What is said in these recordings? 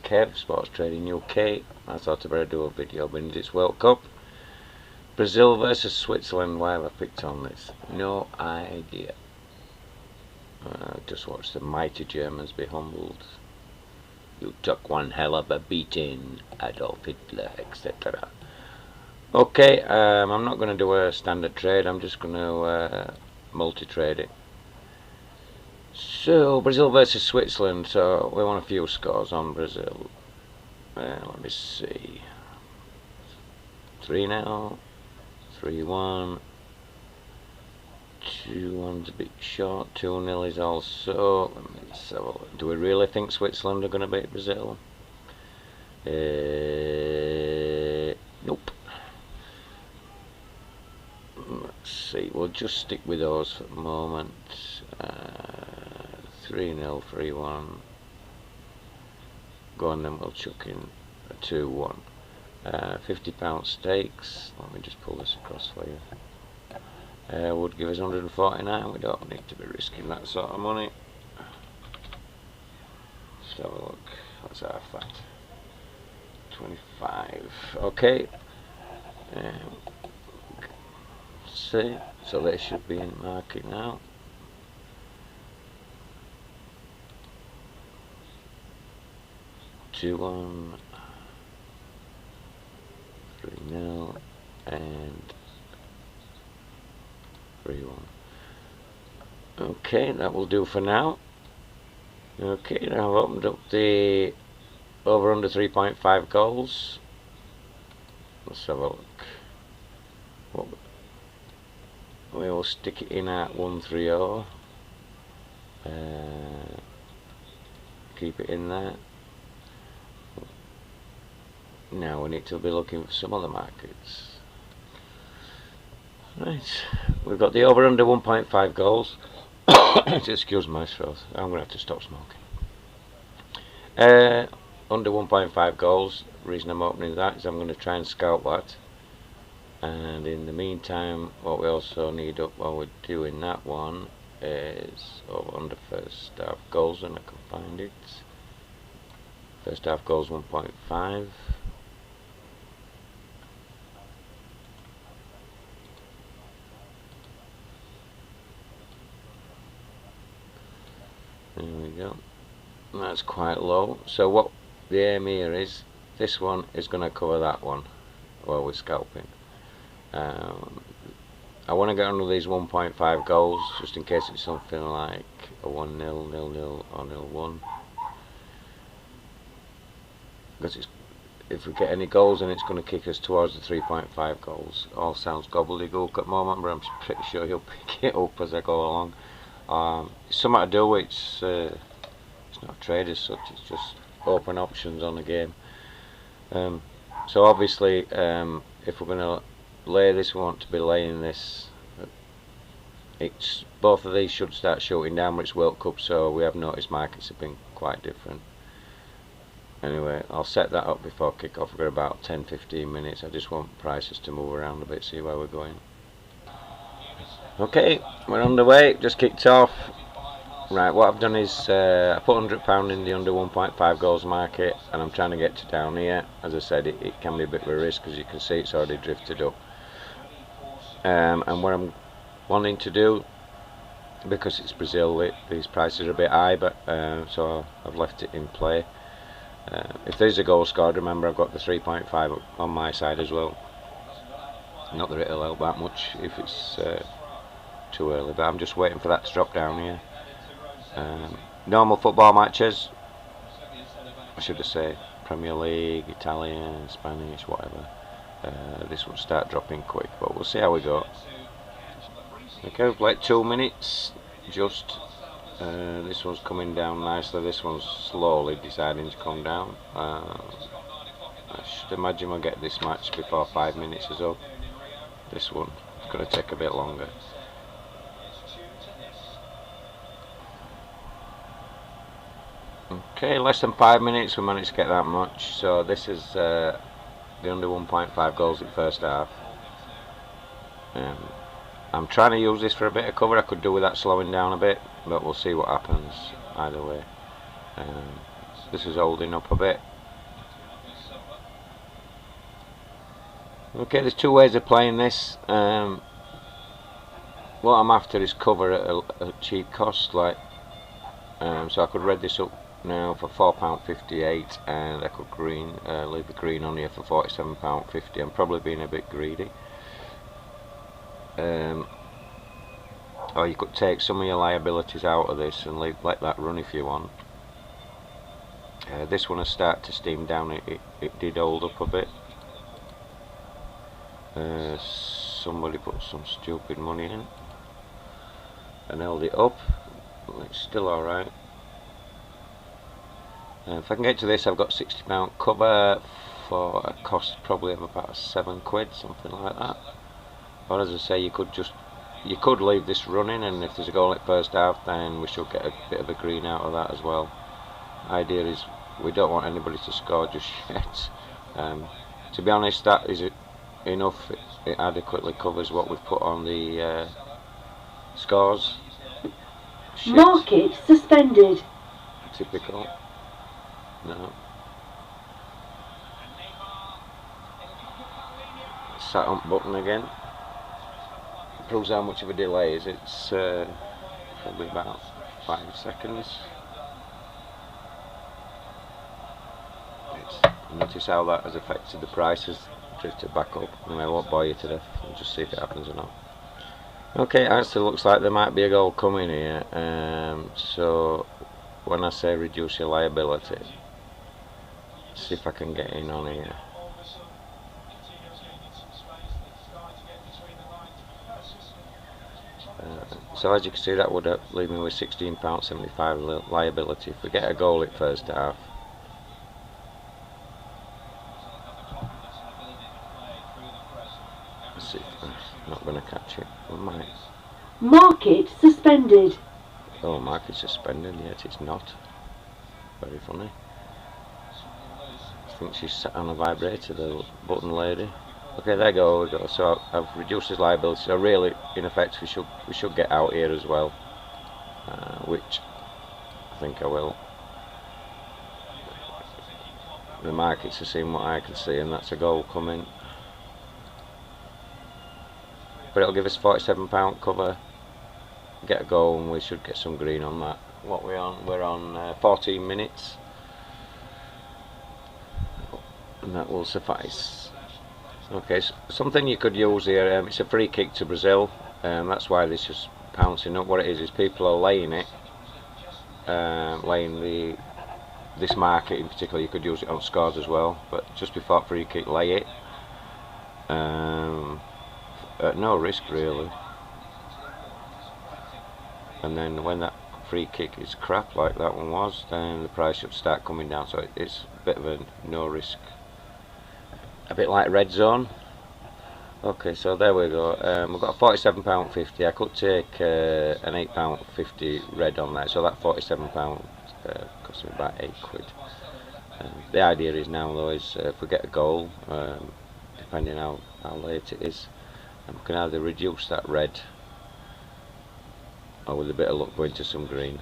Kev, Sports Trading UK. I thought I'd better do a video when it's World Cup. Brazil versus Switzerland. Why have I picked on this? No idea. Just watch the mighty Germans be humbled. You took one hell of a beating, Adolf Hitler, etc. Okay, I'm not going to do a standard trade. I'm just going to multi-trade it. So, Brazil versus Switzerland. So, we want a few scores on Brazil. Let me see. 3-0, 3-1. 2-1's a bit short. 2-0 is also. Let me have a look. Do we really think Switzerland are going to beat Brazil? Nope. Let's see. We'll just stick with those for the moment. 3-0, 3-1. Go on, then we'll chuck in a 2-1. £50 stakes. Let me just pull this across for you. Would give us 149. We don't need to be risking that sort of money. Let's have a look. What's our fat? 25. Okay. See. So they should be in market now. Two 1, 3-0, and 3-1. Okay, that will do for now. Okay, now I've opened up the over under 3.5 goals. Let's have a look. We will stick it in at 130. Keep it in there. Now we need to be looking for some other markets. Right, we've got the over under 1.5 goals. Excuse my throat, I'm going to have to stop smoking. Under 1.5 goals. The reason I'm opening that is I'm going to try and scout that. And in the meantime, what we also need up while we're doing that one is over under first half goals, and I can find it. First half goals 1.5. There we go. That's quite low. So what the aim here is, this one is going to cover that one while we're scalping. I want to get under these 1.5 goals just in case it's something like a 1-0, 0-0 or 0-1. Because if we get any goals, then it's going to kick us towards the 3.5 goals. All sounds gobbledygook at the moment, but I'm pretty sure he'll pick it up as I go along. It's something to do. It's not a trade as such. It's just open options on the game. So obviously, if we're going to lay this, we want to be laying this. It's both of these should start shooting down, but it's World Cup, so we have noticed markets have been quite different. Anyway, I'll set that up before kick off. We've got about 10-15 minutes. I just want prices to move around a bit, see where we're going. Okay, we're underway. Just kicked off. Right, what I've done is I put £100 in the under 1.5 goals market, and I'm trying to get to down here. As I said, it can be a bit of a risk, as you can see it's already drifted up. And what I'm wanting to do, because it's Brazil, these prices are a bit high, but so I've left it in play. If there's a goal scored, remember I've got the 3.5 on my side as well. Not that it'll help that much if it's too early, but I'm just waiting for that to drop down here. Normal football matches, I should have said Premier League, Italian, Spanish, whatever, this will start dropping quick, but we'll see how we go. Okay, we've played 2 minutes just. This one's coming down nicely, this one's slowly deciding to come down. I should imagine we'll get this match before 5 minutes is up. This one is going to take a bit longer. Okay, less than 5 minutes we managed to get that much. So this is the under 1.5 goals in first half. I'm trying to use this for a bit of cover. I could do with that slowing down a bit, but we'll see what happens either way. This is holding up a bit. Okay, there's two ways of playing this. What I'm after is cover at a cheap cost, like so I could read this up now for £4.58, and I could leave the green on here for £47.50. I'm probably being a bit greedy. Or you could take some of your liabilities out of this and let that run if you want. This one has started to steam down. It did hold up a bit. Somebody put some stupid money in and held it up. It's still alright. If I can get to this, I've got £60 cover for a cost probably of about £7, something like that. Or as I say, you could leave this running, and if there's a goal at first half, then we should get a bit of a green out of that as well. Idea is we don't want anybody to score just yet. To be honest, that is enough. It adequately covers what we've put on the scores. Shit. Market suspended. Typical. No. Sat on button again. Proves how much of a delay is. It's probably about 5 seconds. Notice how that has affected the prices. Drifted back up. And I won't bore you to death. We'll just see if it happens or not. Okay, it actually looks like there might be a goal coming here. So when I say reduce your liability, see if I can get in on here. So as you can see, that would leave me with £16.75 liability if we get a goal at first half. Let's see if I'm not going to catch it. We might. Market suspended. Oh, market suspended, yet it's not. Very funny. I think she's sat on a vibrator, the button lady. Okay, there we go. So I've reduced his liability. So really, in effect, we should get out here as well, which I think I will. The markets are seeing what I can see, and that's a goal coming. But it'll give us £47 cover. Get a goal, and we should get some green on that. What we're on? We're on 14 minutes, and that will suffice. Okay, so something you could use here, it's a free kick to Brazil, that's why this is pouncing up. What it is people are laying it, this market in particular. You could use it on scores as well, but just before free kick, lay it, at no risk really, and then when that free kick is crap like that one was, then the price should start coming down. So it's a bit of a no risk, a bit like red zone. Okay, so there we go. We've got £47.50. I could take an £8.50 red on there, so that £47 cost me about £8. The idea is now though is if we get a goal, depending how late it is, we can either reduce that red, or with a bit of luck go into some green.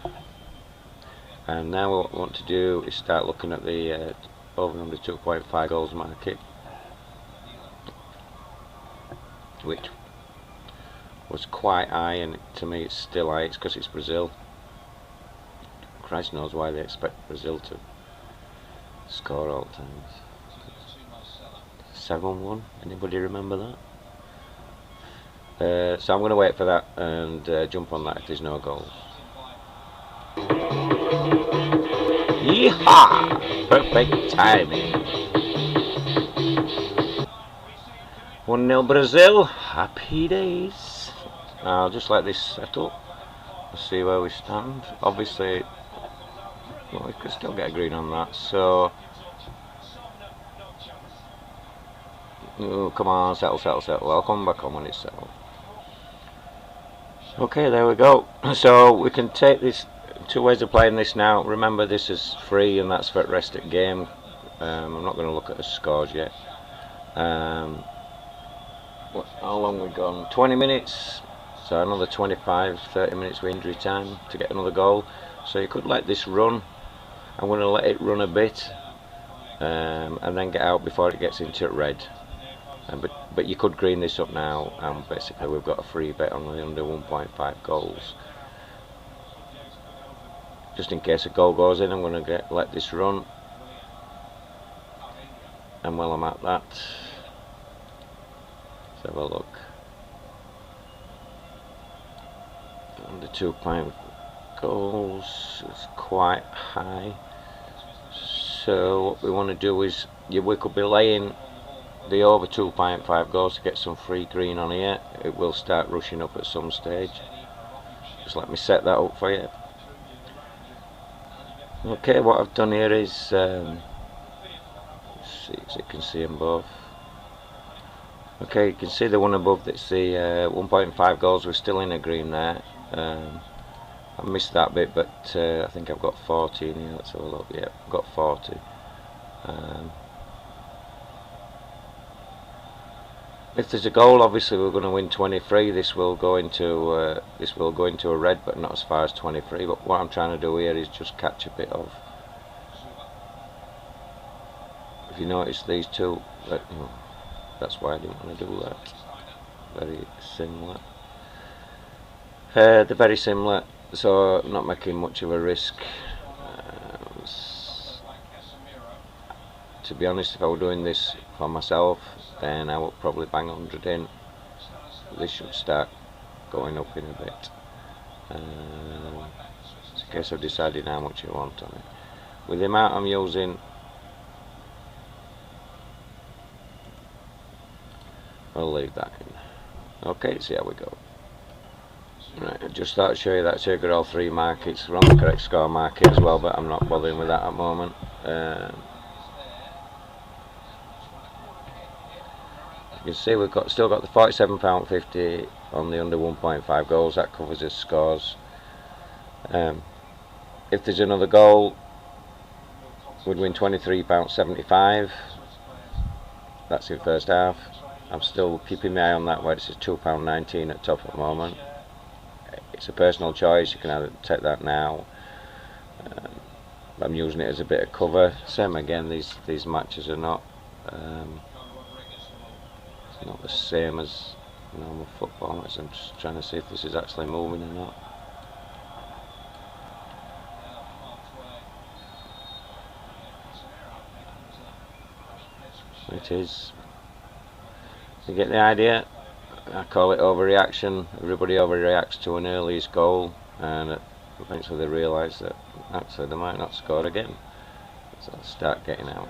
And now what we want to do is start looking at the over under 2.5 goals market, which was quite high, and to me it's still high. It's because it's Brazil. Christ knows why they expect Brazil to score all the times. 7-1, anybody remember that? So I'm going to wait for that and jump on that if there's no goals. Yeehaw! Perfect timing. 1-0 Brazil. Happy days. I'll just let this settle. Let's see where we stand. Obviously, well, we could still get a green on that. So, oh, come on, settle. I'll come back on when it's settled. Okay, there we go. So we can take this. Two ways of playing this now. Remember, this is free, and that's for rest at game. I'm not going to look at the scores yet. How long we've gone? 20 minutes. So another 25-30 minutes with injury time to get another goal. So you could let this run. I'm going to let it run a bit, and then get out before it gets into red. But you could green this up now, and basically we've got a free bet on the under 1.5 goals. Just in case a goal goes in, I'm going to let this run, and while I'm at that, let's have a look. Under 2.5 goals is quite high, so what we want to do is we could be laying the over 2.5 goals to get some free green on here. It will start rushing up at some stage. Just let me set that up for you. Okay, what I've done here is see if you can see them both. Okay, you can see the one above that's the 1.5 goals. We're still in a green there. I missed that bit, but I think I've got 40 in here. Let's have a look. Yeah, I've got 40. If there's a goal, obviously we're going to win 23. This will go into a red, but not as far as 23. But what I'm trying to do here is just catch a bit of. If you notice these two, that's why I didn't want to do that. Very similar. They're very similar, so I'm not making much of a risk. To be honest, if I were doing this for myself, then I would probably bang 100 in. This should start going up in a bit. It's a case of deciding how much you want on it. With the amount I'm using, I'll leave that in. Okay, see how we go. Right, I just thought I'd show you that, so you got all three markets. We're on the correct score market as well, but I'm not bothering with that at the moment. You can see we've still got the £47.50 on the under 1.5 goals. That covers his scores. If there's another goal, we'd win £23.75. That's in first half. I'm still keeping my eye on that where it says £2.19 at top at the moment. It's a personal choice. You can either take that now. I'm using it as a bit of cover. Same again. These matches are not. Not the same as normal football matches. I'm just trying to see if this is actually moving or not. It is. You get the idea? I call it overreaction. Everybody overreacts to an earliest goal, and eventually they realise that actually they might not score again. So they'll start getting out.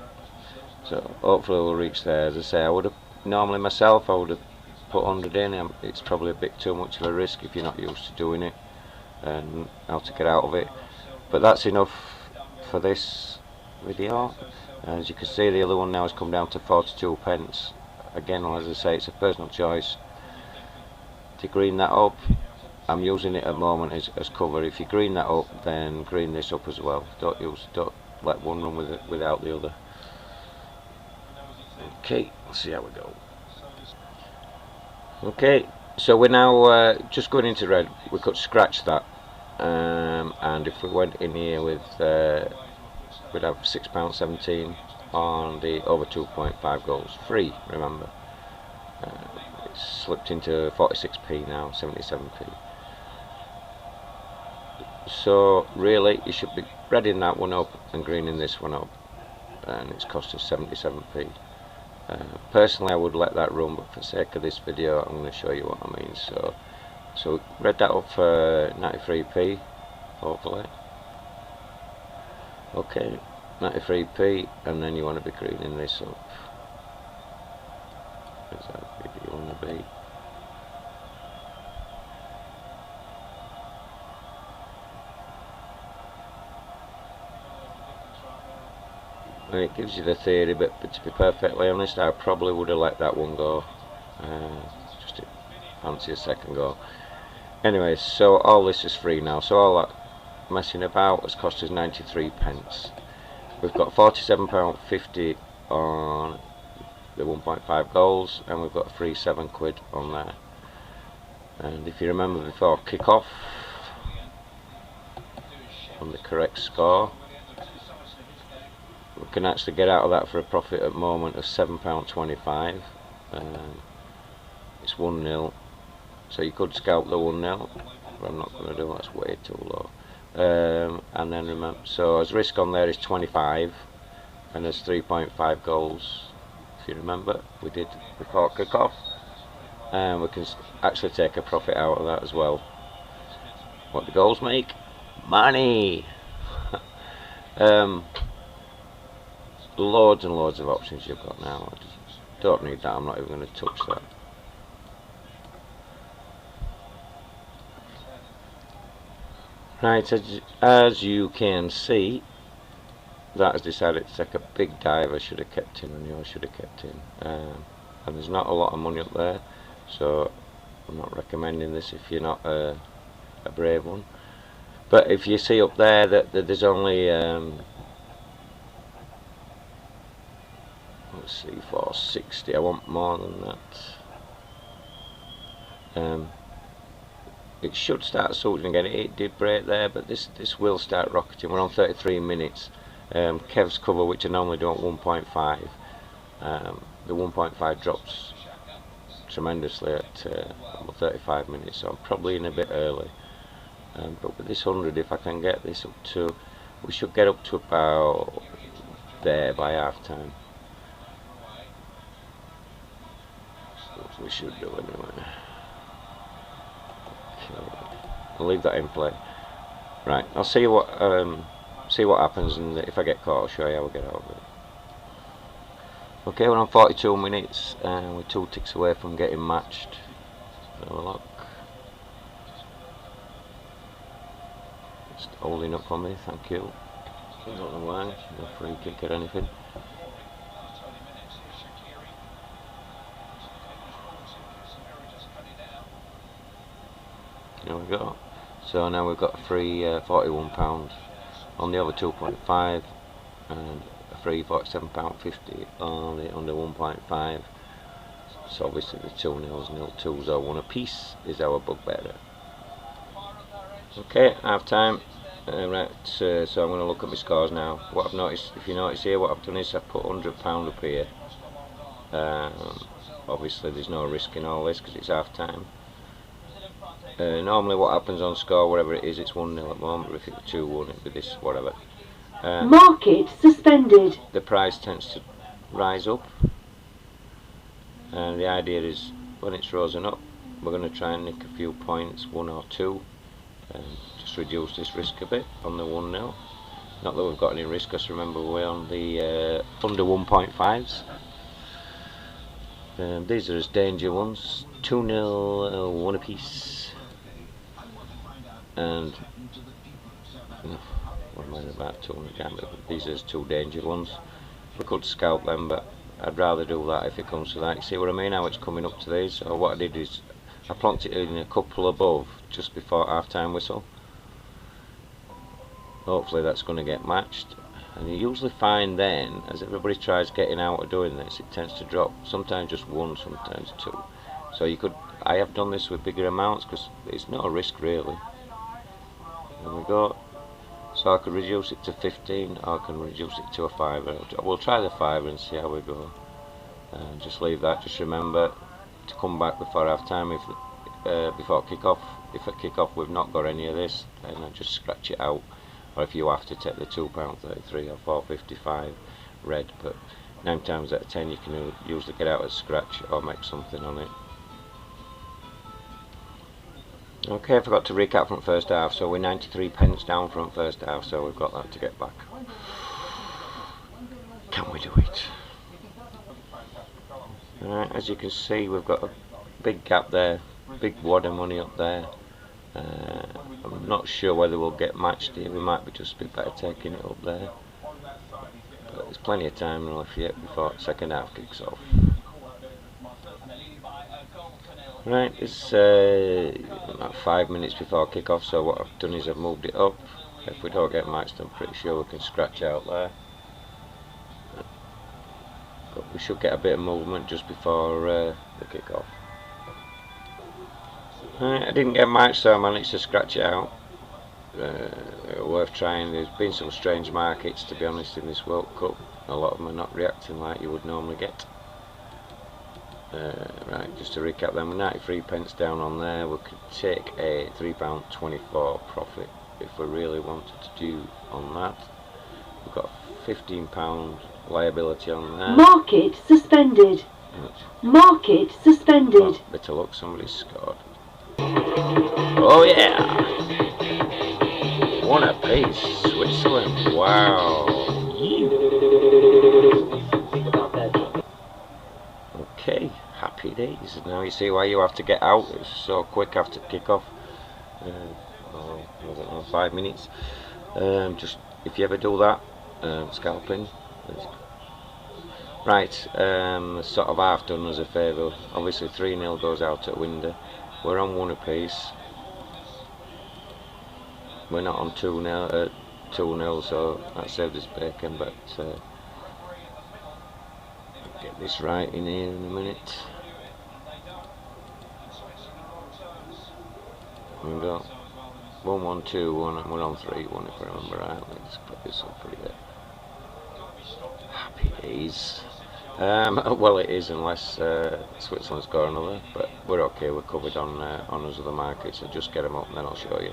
So hopefully we'll reach there. As I say, I would have normally myself, I would have put 100 in. It's probably a bit too much of a risk if you're not used to doing it and how to get out of it. But that's enough for this video. As you can see, the other one now has come down to 42 pence. Again, as I say, it's a personal choice to green that up. I'm using it at the moment as cover. If you green that up, then green this up as well. Don't let one run without the other. Okay, let's see how we go. Okay, so we're now just going into red. We could scratch that, and if we went in here with, we'd have £6.17 on the over 2.5 goals. Free, remember. It's slipped into 46p now, 77p. So really, you should be redding that one up and greening this one up, and it's cost us 77p. Personally, I would let that run, but for the sake of this video, I'm going to show you what I mean. So read that up for 93p, hopefully. Okay, 93p, and then you want to be greening this up. Where's that big you want to be? It gives you the theory, but to be perfectly honest, I probably would have let that one go. Just to fancy a second goal. Anyway, so all this is free now. So all that messing about has cost us 93 pence. We've got £47.50 on the 1.5 goals, and we've got a free £7 on there. And if you remember before kick-off, on the correct score, we can actually get out of that for a profit at the moment of £7.25. It's 1-0, so you could scalp the 1-0, but I'm not going to do that, that's way too low. And then remember, so as risk on there is 25, and there's 3.5 goals, if you remember, we did before kick-off, and we can actually take a profit out of that as well. What the goals make? Money! Loads and loads of options you've got now. I just don't need that, I'm not even going to touch that. Right, as you can see, that has decided to take a big dive. I should have kept in, I knew I should have kept in. And there's not a lot of money up there, so I'm not recommending this if you're not a brave one. But if you see up there that there's only let's see, 460. I want more than that. It should start sorting again. It did break there, but this will start rocketing. We're on 33 minutes. Kev's cover, which I normally do at 1.5, the 1.5 drops tremendously at 35 minutes, so I'm probably in a bit early. But with this 100, if I can get this up to, we should get up to about there by half time. We should do anyway. I'll leave that in play. Right, I'll see what happens, and if I get caught I'll show you how we get out of it. Okay, we're on 42 minutes and we're 2 ticks away from getting matched. Have a look. Just holding up for me, thank you. I don't know why, no free kick or anything. There we go. So now we've got a free £41 on the over 2.5 and a free £47.50 on the under 1.5. So obviously the 2-0s, 0-2s are 1 apiece is our bugbearer. Okay, half time. Right, so I'm going to look at my scores now. What I've noticed, if you notice here, what I've done is I've put £100 up here. Obviously there's no risk in all this because it's half time. Normally what happens on score, whatever it is, it's 1-0 at the moment, but if it was 2-1 it'd be this, whatever. Market suspended. The price tends to rise up, and the idea is when it's risen up we're going to try and nick a few points, 1 or 2, and just reduce this risk a bit on the 1-0. Not that we've got any risk, because remember we're on the under 1.5s. These are as danger ones, 2-0, 1 apiece. And what am I about 200 down, but these are 2 danger ones. We could scalp them, but I'd rather do that if it comes to that. You see what I mean, how it's coming up to these? So what I did is I plonked it in a couple above just before half time whistle. Hopefully that's going to get matched, and you usually find then as everybody tries getting out of doing this, it tends to drop, sometimes just 1, sometimes 2. So you could, I have done this with bigger amounts because it's not a risk really. There we go. So I could reduce it to 15, or I can reduce it to a 5. We'll try the 5 and see how we go. And just leave that. Just remember to come back before half time, if before kick off. If at kick off we've not got any of this, then I just scratch it out. Or if you have to take the £2.33 or £4.55 red, but 9 times out of 10 you can usually get out a scratch or make something on it. Okay, I forgot to recap from first half, so we're 93 pence down from first half, so we've got that to get back. Can we do it? Alright, as you can see we've got a big gap there, big wad of money up there. I'm not sure whether we'll get matched here, we might be just a bit better taking it up there. But there's plenty of time left yet before the second half kicks off. Right, it's about 5 minutes before kick-off, so what I've done is I've moved it up. If we don't get matched, I'm pretty sure we can scratch out there. But we should get a bit of movement just before the kick-off. Right, I didn't get matched, so I managed to scratch it out. Worth trying. There's been some strange markets, to be honest, in this World Cup. A lot of them are not reacting like you would normally get. Right, just to recap then, we're 93 pence down on there. We could take a £3.24 profit if we really wanted to do on that. We've got £15 liability on there. Market suspended. Market suspended. Oh, bit of luck, somebody's scored. Oh yeah! One apiece, Switzerland. Wow. Okay, happy days. Now you see why you have to get out. It's so quick after kick-off. I don't know, 5 minutes. Just if you ever do that, scalping. Right, sort of half done us a favour. Obviously 3-0 goes out at window. We're on 1 apiece. We're not on 2-0, so that saved us bacon, but get this right in here in a minute. We've got 1-1-2-1 and we're on 3-1 if I remember right. Let's put this up for you. Happy days. Well, it is unless Switzerland's got another, but we're okay. We're covered on us other markets, so just get them up and then I'll show you.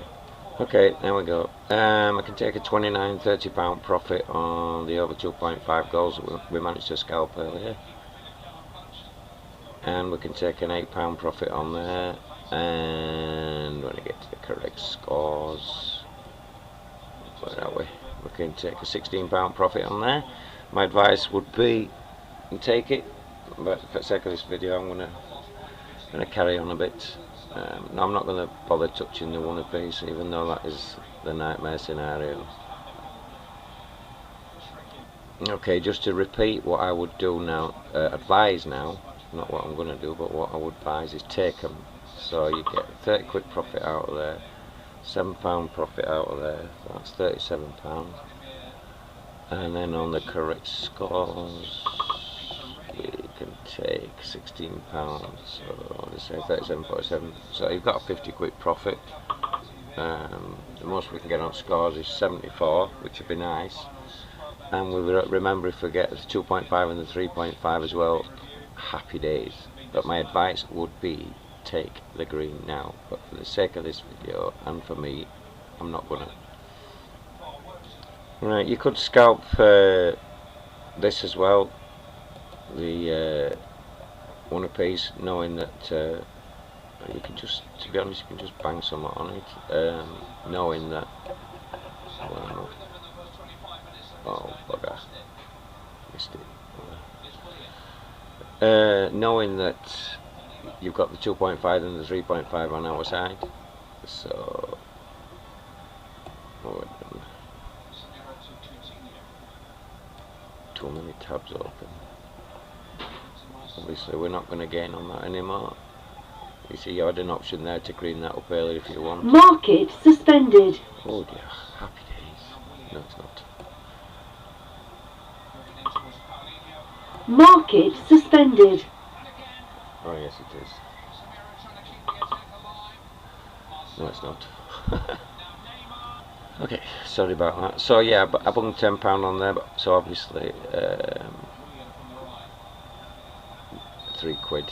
Okay, there we go. I can take a £29-30 profit on the over 2.5 goals that we managed to scalp earlier, and we can take an £8 profit on there. And when I get to the correct scores, where are we? We can take a £16 profit on there. My advice would be take it, but for the sake of this video, I'm gonna carry on a bit. No, I'm not going to bother touching the 1 apiece, even though that is the nightmare scenario. Okay, just to repeat what I would do now, advise now, not what I'm going to do, but what I would advise is take them. So you get 30 quid profit out of there, £7 profit out of there, so that's £37. And then on the correct scores, we can take £16, so let's say 37.47. So you've got a 50 quid profit. The most we can get on scores is 74, which would be nice. And we remember, if we get the 2.5 and the 3.5 as well, happy days. But my advice would be take the green now. But for the sake of this video and for me, I'm not gonna. Right, you could scalp this as well, the 1 apiece, knowing that you can just, to be honest, you can just bang some on it, knowing that, oh bugger, missed it. Knowing that you've got the 2.5 and the 3.5 on our side, so too many tabs open. Obviously we're not going to gain on that anymore. You see, you had an option there to green that up earlier if you want. Market suspended. Oh dear, happy days. No, it's not. Market suspended. Oh yes it is. No, it's not. Okay, sorry about that. So yeah, but I bunged £10 on there, but so obviously 3 quid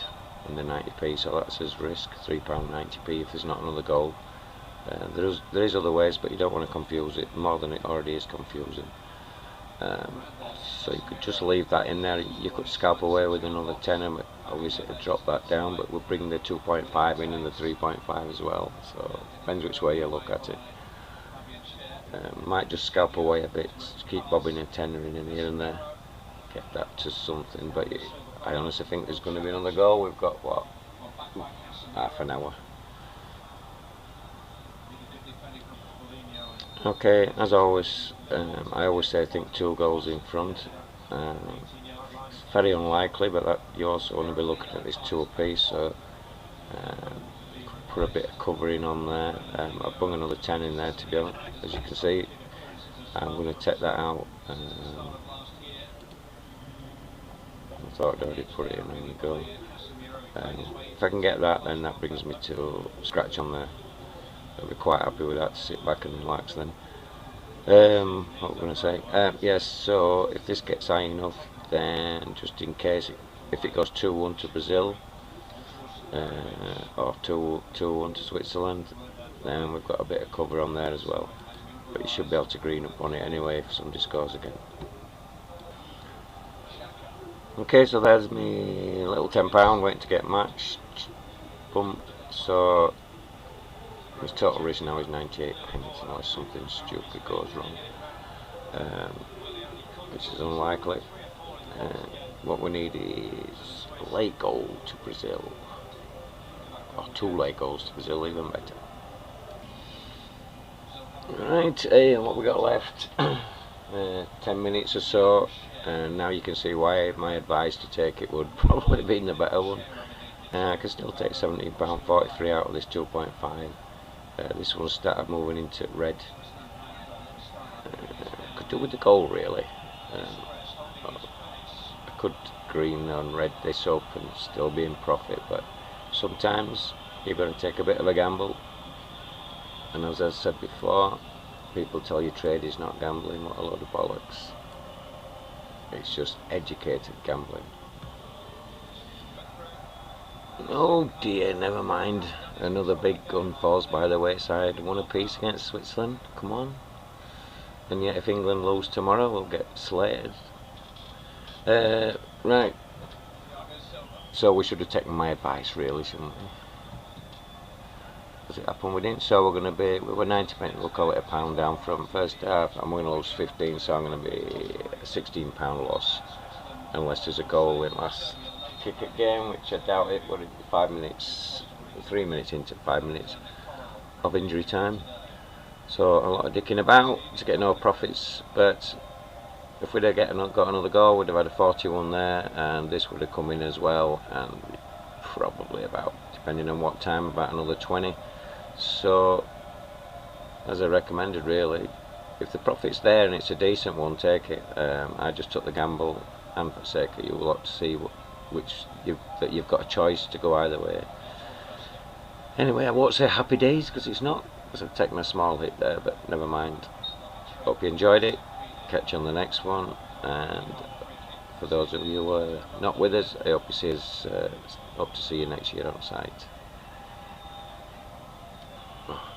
in the 90p, so that's his risk, £3.90p if there's not another goal. There is other ways, but you don't want to confuse it more than it already is confusing. So you could just leave that in there. You could scalp away with another 10, and obviously it would drop that down, but we'll bring the 2.5 in and the 3.5 as well, so depends which way you look at it. Might just scalp away a bit, keep bobbing a tenner in here and there, get that to something, but I honestly think there's going to be another goal. We've got, what, half an hour. Okay, as always, I always say I think 2 goals in front. It's very unlikely, but that you also want to be looking at this 2 apiece, so put a bit of covering on there. I've bung another 10 in there, to be honest. As you can see, I'm going to take that out. I thought I'd already put it in. There you go. If I can get that, then that brings me to scratch on there. I'll be quite happy with that, to sit back and relax then. What was I going to say? Yes, so if this gets high enough, then just in case if it goes 2-1 to Brazil, or 2-1 to Switzerland, then we've got a bit of cover on there as well. But you should be able to green up on it anyway if somebody scores again. Okay, so there's me little £10 waiting to get matched. Boom. So his total risk now is 98 pence, unless something stupid goes wrong, which is unlikely. What we need is a late goal to Brazil, or 2 late goals to Brazil, even better. Right, what we got left? 10 minutes or so, and now you can see why my advice to take it would probably be the better one. I can still take £17.43 out of this 2.5. This one started moving into red. Could do with the goal really. I could green on red this up and still be in profit, but sometimes you've got to take a bit of a gamble. And as I said before, people tell you trade is not gambling. What a load of bollocks. It's just educated gambling. Oh dear, never mind. Another big gun falls by the wayside. 1 apiece against Switzerland. Come on. And yet if England lose tomorrow, we'll get slated. Right. So we should have taken my advice really, shouldn't we? Does it happen? We didn't. So we were 90 pence, we'll call it £1 down from first half, and we're going to lose 15, so I'm going to be a £16 loss. Unless there's a goal in last cricket game, which I doubt it, but 5 minutes, 3 minutes into 5 minutes of injury time. So a lot of dicking about to get no profits, but if we'd have got another goal, we'd have had a 41 there, and this would have come in as well, and probably about, depending on what time, about another 20. So, as I recommended really, if the profit's there and it's a decent one, take it. I just took the gamble, and for the sake of you, we'll have to see that you've got a choice to go either way. Anyway, I won't say happy days because it's not, because I've taken a small hit there, but never mind. Hope you enjoyed it. Catch you on the next one, and for those of you who are not with us, I hope to see you next year on site.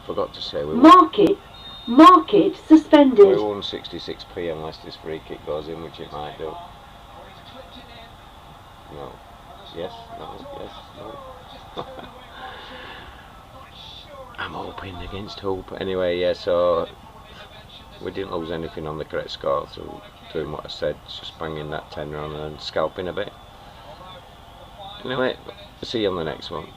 Forgot to say Market suspended. we won 66p unless this free kick goes in, which it might do. No. Yes, no, yes, no. I'm hoping against hope. Anyway, yeah, so we didn't lose anything on the correct score through doing what I said, just banging that tenner on and scalping a bit. Anyway, see you on the next one.